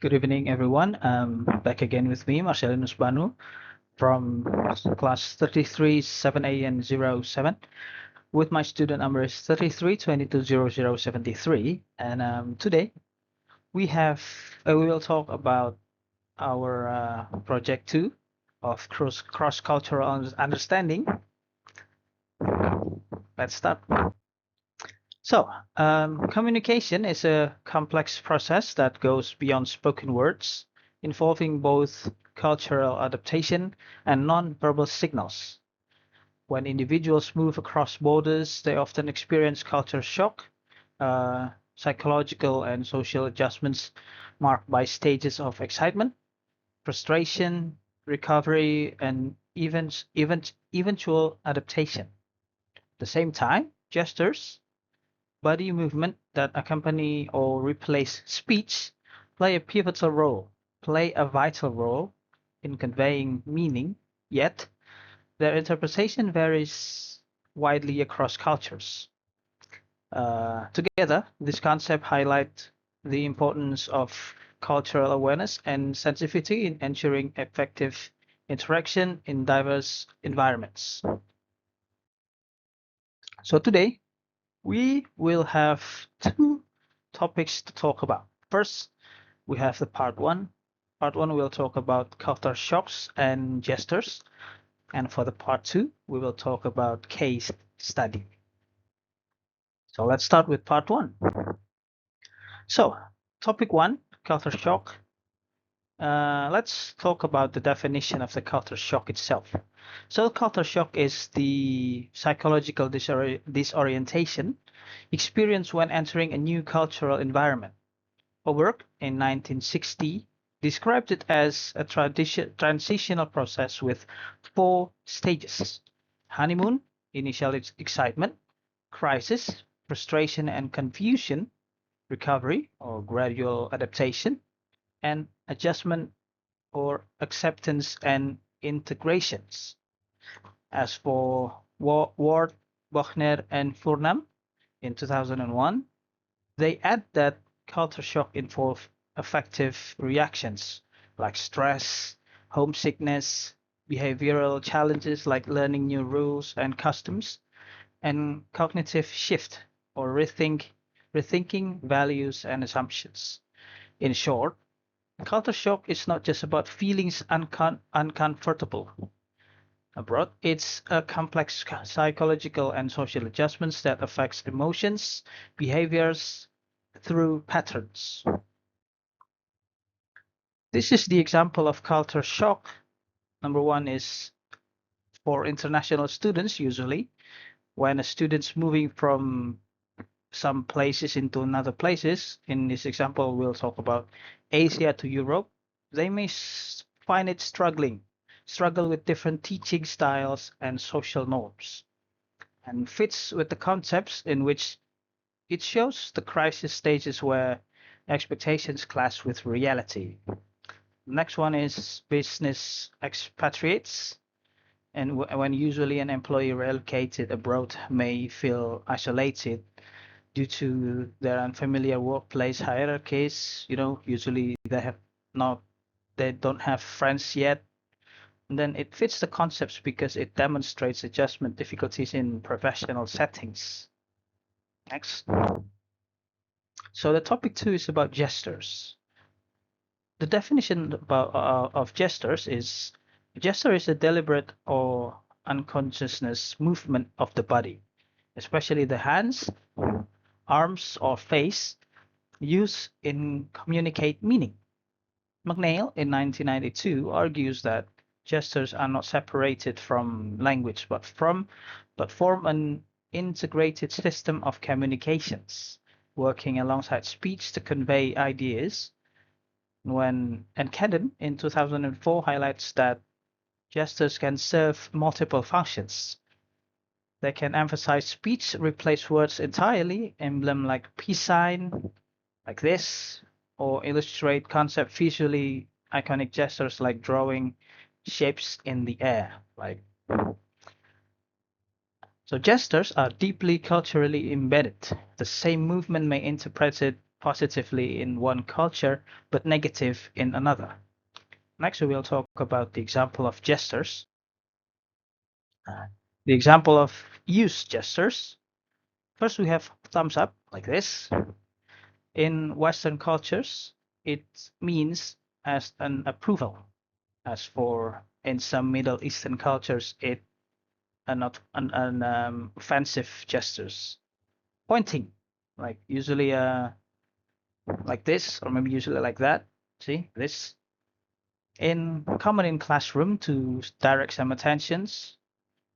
Good evening, everyone. Back again with me, Marcellinus Bhanu from class 33 7A and 07, with my student number is 33220073. And today we will talk about our project 2 of cross-cultural understanding. Let's start. So, communication is a complex process that goes beyond spoken words, involving both cultural adaptation and non-verbal signals. When individuals move across borders, they often experience culture shock, psychological and social adjustments marked by stages of excitement, frustration, recovery, and eventual adaptation. At the same time, gestures, body movement that accompany or replace speech play a vital role in conveying meaning, yet their interpretation varies widely across cultures. Together, this concept highlight the importance of cultural awareness and sensitivity in ensuring effective interaction in diverse environments. So today, we will have two topics to talk about. First, we have the part one. Part one, we'll talk about culture shocks and gestures. And for the part two, we will talk about case study. So let's start with part one. So, topic one, culture shock. Let's talk about the definition of the culture shock itself. So, culture shock is the psychological disorientation experienced when entering a new cultural environment. A work in 1960 described it as a transitional process with 4 stages: honeymoon, initial excitement, crisis, frustration and confusion, recovery or gradual adaptation, and adjustment or acceptance and integrations. As for Ward, Buchner, and Furnam in 2001, they add that culture shock involves affective reactions like stress, homesickness, behavioral challenges like learning new rules and customs, and cognitive shift or rethinking values and assumptions. In short, culture shock is not just about feelings uncomfortable abroad. It's a complex psychological and social adjustments that affects emotions, behaviors through patterns. This is the example of culture shock. Number one is for international students, usually when a student's moving from some places into another places. In this example, we'll talk about Asia to Europe. They may find it struggle with different teaching styles and social norms, and fits with the concepts in which it shows the crisis stages where expectations clash with reality. Next one is business expatriates. And when usually an employee relocated abroad may feel isolated due to their unfamiliar workplace hierarchies. Usually not they don't have friends yet. And then it fits the concepts because it demonstrates adjustment difficulties in professional settings. Next. So the topic 2 is about gestures. The definition of gestures is: gesture is a deliberate or unconsciousness movement of the body, especially the hands, arms, or face, used in communicate meaning. McNeil in 1992 argues that gestures are not separated from language, but form an integrated system of communications, working alongside speech to convey ideas. And Cadden in 2004 highlights that gestures can serve multiple functions. They can emphasize speech, replace words entirely, emblem like peace sign, like this, or illustrate concept visually, iconic gestures like drawing shapes in the air. So gestures are deeply culturally embedded. The same movement may interpret it positively in one culture but negative in another. Next, we will talk about the example of gestures. The example of use gestures. First, we have thumbs up like this. In Western cultures, it means as an approval. As for in some Middle Eastern cultures, it are not an offensive gestures. Pointing, like usually like this, or maybe usually like that. See this. Common in classroom to direct some attentions.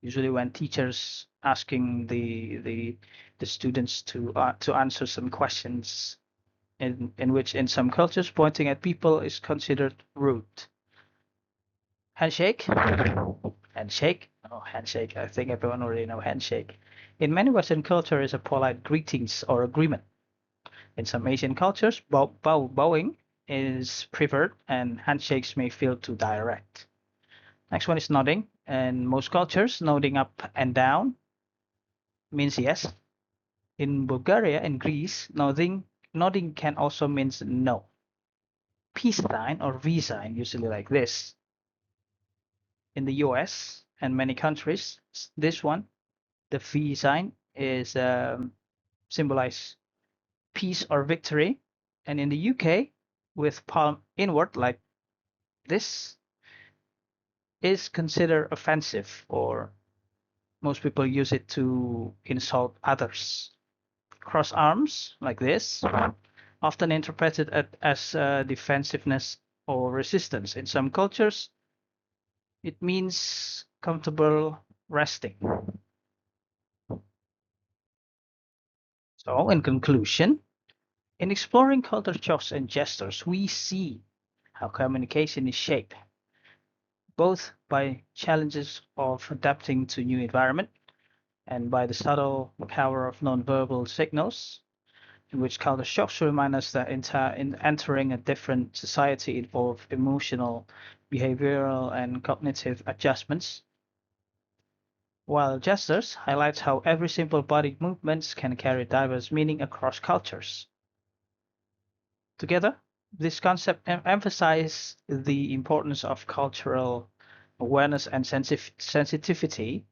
Usually when teachers asking the students to answer some questions in which in some cultures pointing at people is considered rude. Handshake. Handshake. Oh, handshake. I think everyone already know handshake. In many Western cultures, is a polite greetings or agreement. In some Asian cultures, bowing is preferred, and handshakes may feel too direct. Next one is nodding. In most cultures, nodding up and down means yes. In Bulgaria and Greece, nodding can also mean no. Peace sign or V sign, usually like this. In the US and many countries, this one, the V sign, is symbolize peace or victory. And in the UK, with palm inward like this, is considered offensive, or most people use it to insult others. Cross arms like this, often interpreted as defensiveness or resistance. In some cultures, it means comfortable resting. So, in conclusion, in exploring culture shocks and gestures, we see how communication is shaped both by challenges of adapting to new environment and by the subtle power of nonverbal signals, in which culture shocks remind us that in entering a different society involves emotional, behavioral, and cognitive adjustments, while gestures highlights how every simple body movements can carry diverse meaning across cultures. Together, this concept emphasizes the importance of cultural awareness and sensitivity,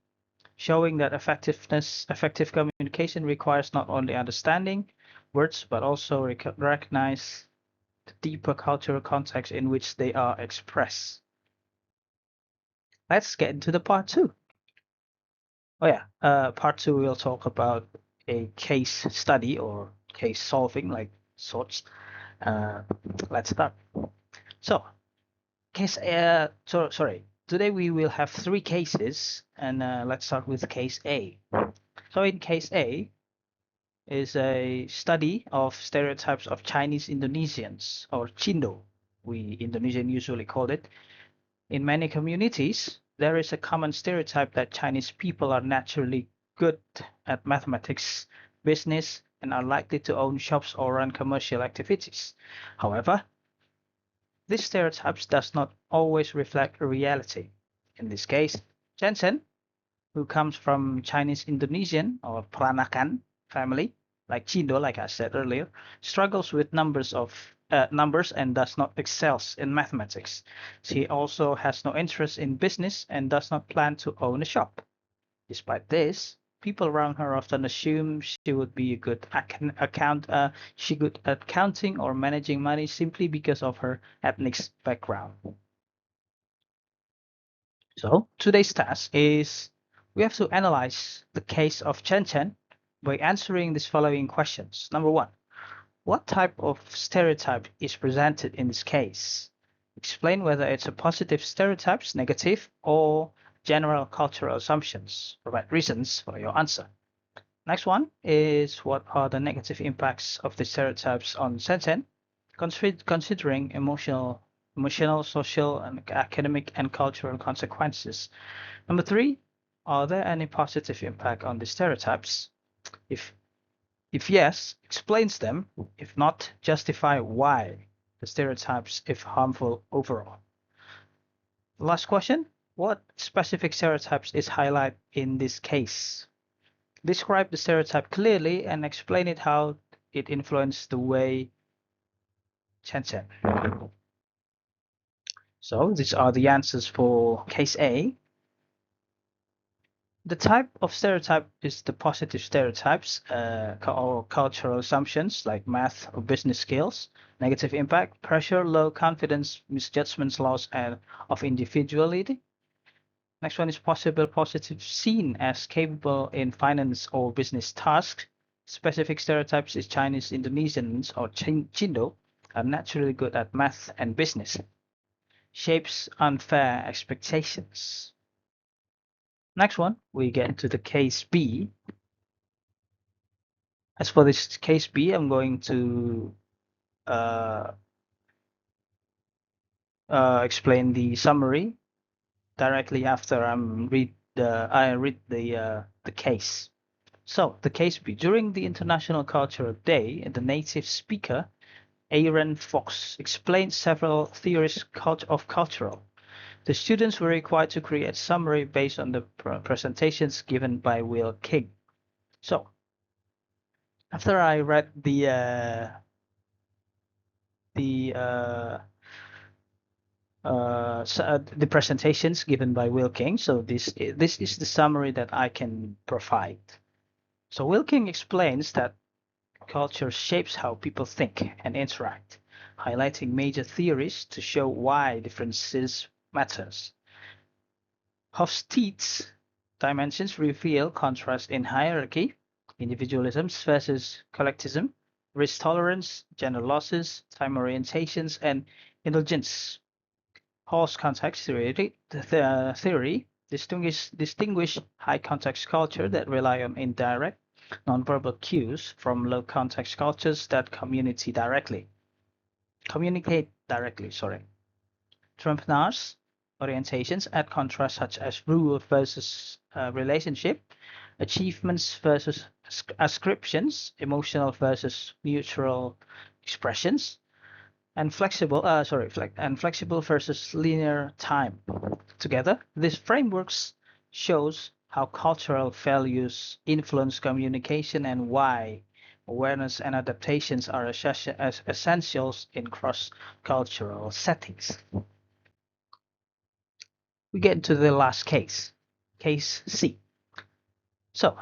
showing that effective communication requires not only understanding words but also recognize the deeper cultural context in which they are expressed. Let's get into the part two. Oh yeah, part two we'll talk about a case study or case solving like sorts. Uh, let's start. So, sorry. Today we will have three cases, and let's start with case A. So in case A is a study of stereotypes of Chinese Indonesians, or Cindo, we Indonesian usually call it. In many communities, there is a common stereotype that Chinese people are naturally good at mathematics, business, and are likely to own shops or run commercial activities. However, this stereotype does not always reflect reality. In this case, Jensen, who comes from Chinese Indonesian or Peranakan family, like Cindo, like I said earlier, struggles with numbers and does not excels in mathematics. She also has no interest in business and does not plan to own a shop. Despite this, people around her often assume she would be a good she good at counting or managing money simply because of her ethnic background. So today's task is we have to analyze the case of Chen Chen by answering these following questions. Number one, what type of stereotype is presented in this case? Explain whether it's a positive stereotype, negative, or general cultural assumptions. Provide reasons for your answer. Next one is what are the negative impacts of the stereotypes on Chen Chen, considering emotional, social, and academic and cultural consequences. Number three, are there any positive impact on the stereotypes? If yes, explains them. If not, justify why the stereotypes if harmful overall. Last question, what specific stereotypes is highlighted in this case? Describe the stereotype clearly and explain it how it influence the way Chen Chen. So these are the answers for case A. The type of stereotype is the positive stereotypes or cultural assumptions like math or business skills, negative impact, pressure, low confidence, misjudgments, loss of individuality. Next one is possible positive seen as capable in finance or business tasks. Specific stereotypes is Chinese, Indonesians, or Chindo are naturally good at math and business. Shapes unfair expectations. Next one, we get to the case B. As for this case B, I'm going to explain the summary directly after I read the case. So the case B. During the International Cultural Day, the native speaker Aaron Fox explained several theories of cultural. The students were required to create a summary based on the presentations given by Will King. So after I read the presentations given by Will King, so this is the summary that I can provide. So Will King explains that culture shapes how people think and interact, highlighting major theories to show why differences matters. Hofstede's dimensions reveal contrast in hierarchy, individualism versus collectivism, risk tolerance, gender losses, time orientations, and indulgence. Hall's context theory distinguish high context culture that rely on indirect, nonverbal cues from low context cultures that communicate directly. Trumpnar's orientations add contrast such as rule versus relationship, achievements versus ascriptions, emotional versus neutral expressions, and flexible versus linear time. Together, these frameworks shows how cultural values influence communication and why awareness and adaptations are essentials in cross-cultural settings. We get to the last case, case C. So,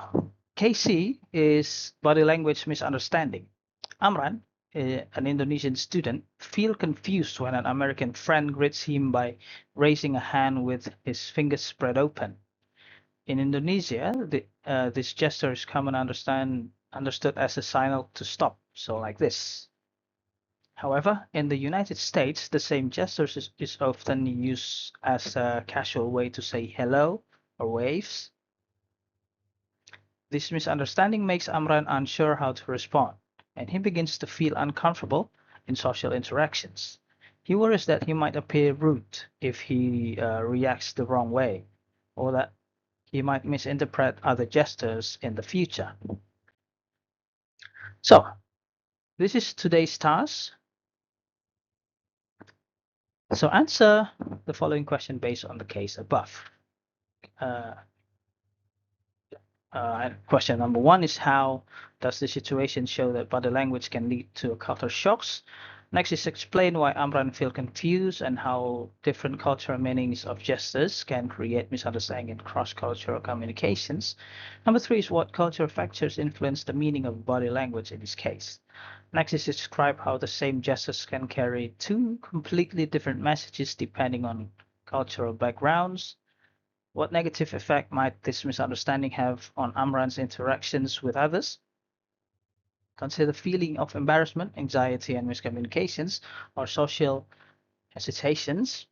case C is body language misunderstanding. Amran, an Indonesian student, feels confused when an American friend greets him by raising a hand with his fingers spread open. In Indonesia, this gesture is understood as a signal to stop, so like this. However, in the United States, the same gesture is often used as a casual way to say hello or waves. This misunderstanding makes Amran unsure how to respond, and he begins to feel uncomfortable in social interactions. He worries that he might appear rude if he reacts the wrong way, or that he might misinterpret other gestures in the future. So, this is today's task. So answer the following question based on the case above. Question number 1 is how does the situation show that body language can lead to cultural shocks? Next is explain why Amran feels confused and how different cultural meanings of gestures can create misunderstanding in cross-cultural communications. Number 3 is what cultural factors influence the meaning of body language in this case. Next is describe how the same gestures can carry two completely different messages depending on cultural backgrounds. What negative effect might this misunderstanding have on Amran's interactions with others? Consider feeling of embarrassment, anxiety, and miscommunications or social hesitations.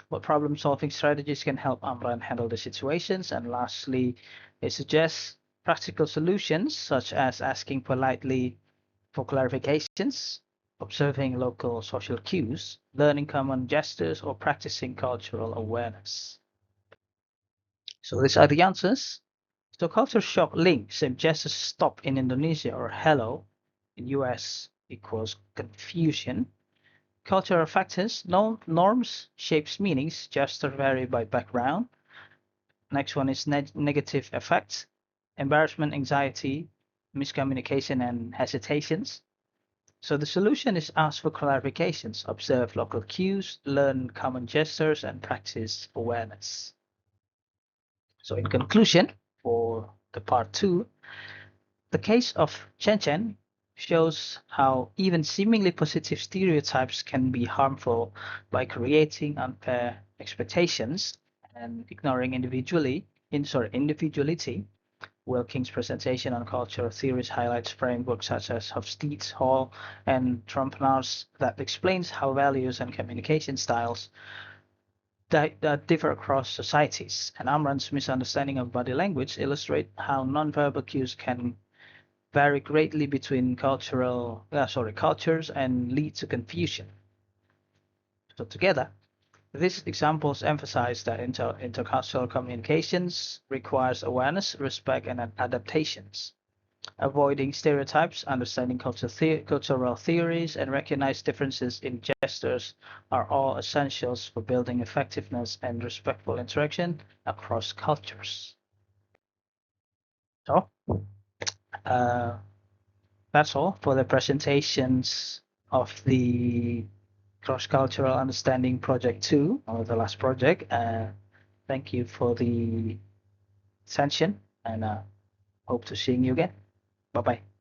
What problem-solving strategies can help Amran handle the situations? And lastly, it suggests practical solutions such as asking politely for clarifications, observing local social cues, learning common gestures, or practicing cultural awareness. So these are the answers. So culture shock link, same gestures stop in Indonesia or hello in US equals confusion. Cultural factors, norms, shapes, meanings, gesture vary by background. Next one is negative effects, embarrassment, anxiety, miscommunication, and hesitations. So the solution is ask for clarifications, observe local cues, learn common gestures, and practice awareness. So in conclusion, for the part 2, the case of Chen Chen shows how even seemingly positive stereotypes can be harmful by creating unfair expectations and ignoring individuality. Wilking's presentation on cultural theories highlights frameworks such as Hofstede's, Hall, and Trompenard's that explains how values and communication styles that differ across societies. And Amran's misunderstanding of body language illustrate how nonverbal cues can vary greatly between cultures and lead to confusion. So together, these examples emphasize that intercultural communications requires awareness, respect, and adaptations. Avoiding stereotypes, understanding cultural theories, and recognize differences in gestures are all essentials for building effectiveness and respectful interaction across cultures. So, uh, that's all for the presentations of the Cross-Cultural Understanding Project 2, or the last project. Thank you for the attention, and hope to seeing you again. Bye-bye.